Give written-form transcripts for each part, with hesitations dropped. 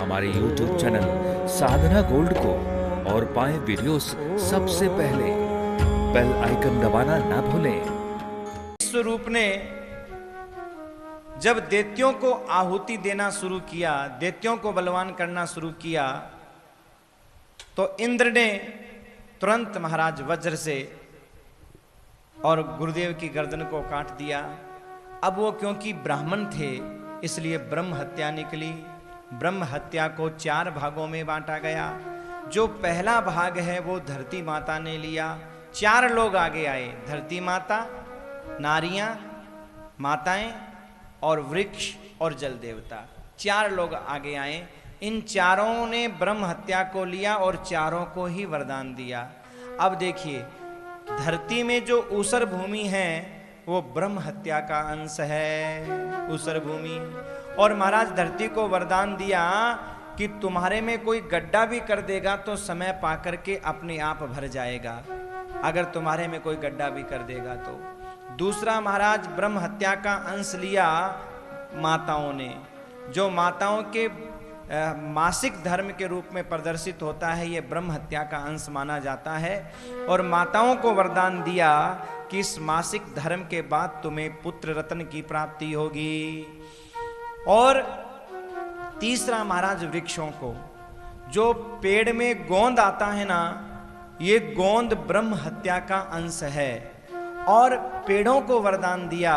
हमारे YouTube channel साधना gold को और पाएं वीडियोस सबसे पहले। बेल आइकन दबाना ना भूलें। स्वरूप ने जब दैत्यों को आहुति देना शुरू किया, दैत्यों को बलवान करना शुरू किया, तो इंद्र ने तुरंत महाराज वज्र से और गुरुदेव की गर्दन को काट दिया। अब वो क्योंकि ब्राह्मण थे इसलिए ब्रह्म हत्या निकली। ब्रह्म हत्या को 4 भागों में बांटा गया। जो पहला भाग है वो धरती माता ने लिया। 4 लोग आगे आए, धरती माता, नारियां, माताएं और वृक्ष और जल देवता। 4 लोग आगे आए। इन चारों ने ब्रह्म हत्या को लिया और चारों को ही वरदान दिया। अब देखिए, धरती में जो ऊसर भूमि है वो ब्रह्म हत्या का अंश है, ऊसर भूमि। और महाराज धरती को वरदान दिया कि तुम्हारे में कोई गड्ढा भी कर देगा तो समय पाकर के अपने आप भर जाएगा, अगर तुम्हारे में कोई गड्ढा भी कर देगा तो। दूसरा, महाराज ब्रह्म हत्या का अंश लिया माताओं ने। जो माताओं के मासिक धर्म के रूप में प्रदर्शित होता है, ये ब्रह्म हत्या का अंश माना जाता है। और माताओं को वरदान दिया कि इस मासिक धर्म के बाद तुम्हें पुत्र रत्न की प्राप्ति होगी। और तीसरा, महाराज वृक्षों को, जो पेड़ में गोंद आता है ना, ये गोंद ब्रह्म हत्या का अंश है। और पेड़ों को वरदान दिया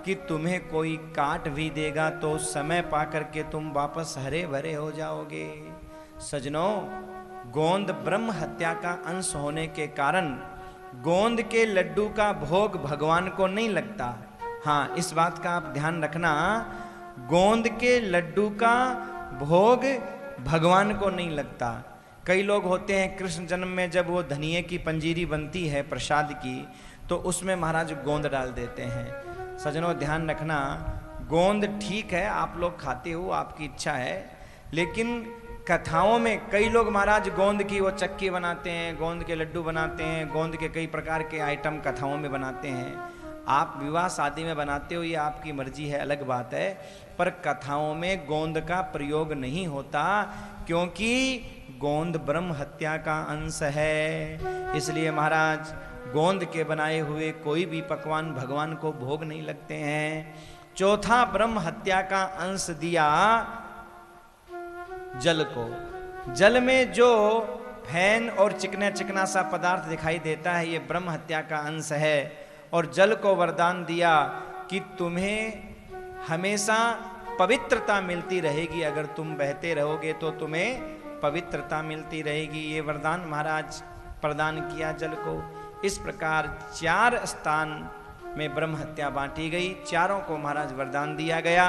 कि तुम्हें कोई काट भी देगा तो समय पाकर के तुम वापस हरे भरे हो जाओगे। सजनों, गोंद ब्रह्म हत्या का अंश होने के कारण गोंद के लड्डू का भोग भगवान को नहीं लगता। हाँ, इस बात का आप ध्यान रखना, गोंद के लड्डू का भोग भगवान को नहीं लगता। कई लोग होते हैं कृष्ण जन्म में जब वो धनिये की पंजीरी बनती है प्रसाद की, तो उसमें महाराज गोंद डाल देते हैं। सजनों, ध्यान रखना, गोंद ठीक है, आप लोग खाते हो, आपकी इच्छा है, लेकिन कथाओं में कई लोग महाराज गोंद की वो चक्की बनाते हैं, गोंद के लड्डू बनाते हैं, गोंद के कई प्रकार के आइटम कथाओं में बनाते हैं। आप विवाह शादी में बनाते हो, ये आपकी मर्जी है, अलग बात है, पर कथाओं में गोंद का प्रयोग नहीं होता, क्योंकि गोंद ब्रह्म हत्या का अंश है। इसलिए महाराज गोंद के बनाए हुए कोई भी पकवान भगवान को भोग नहीं लगते हैं। चौथा, ब्रह्म हत्या का अंश दिया जल को। जल में जो फैन और चिकना चिकना सा पदार्थ दिखाई देता है, ये ब्रह्म हत्या का अंश है। और जल को वरदान दिया कि तुम्हें हमेशा पवित्रता मिलती रहेगी, अगर तुम बहते रहोगे तो तुम्हें पवित्रता मिलती रहेगी। ये वरदान महाराज प्रदान किया जल को। इस प्रकार 4 स्थान में ब्रह्म हत्या बांटी गई, चारों को महाराज वरदान दिया गया।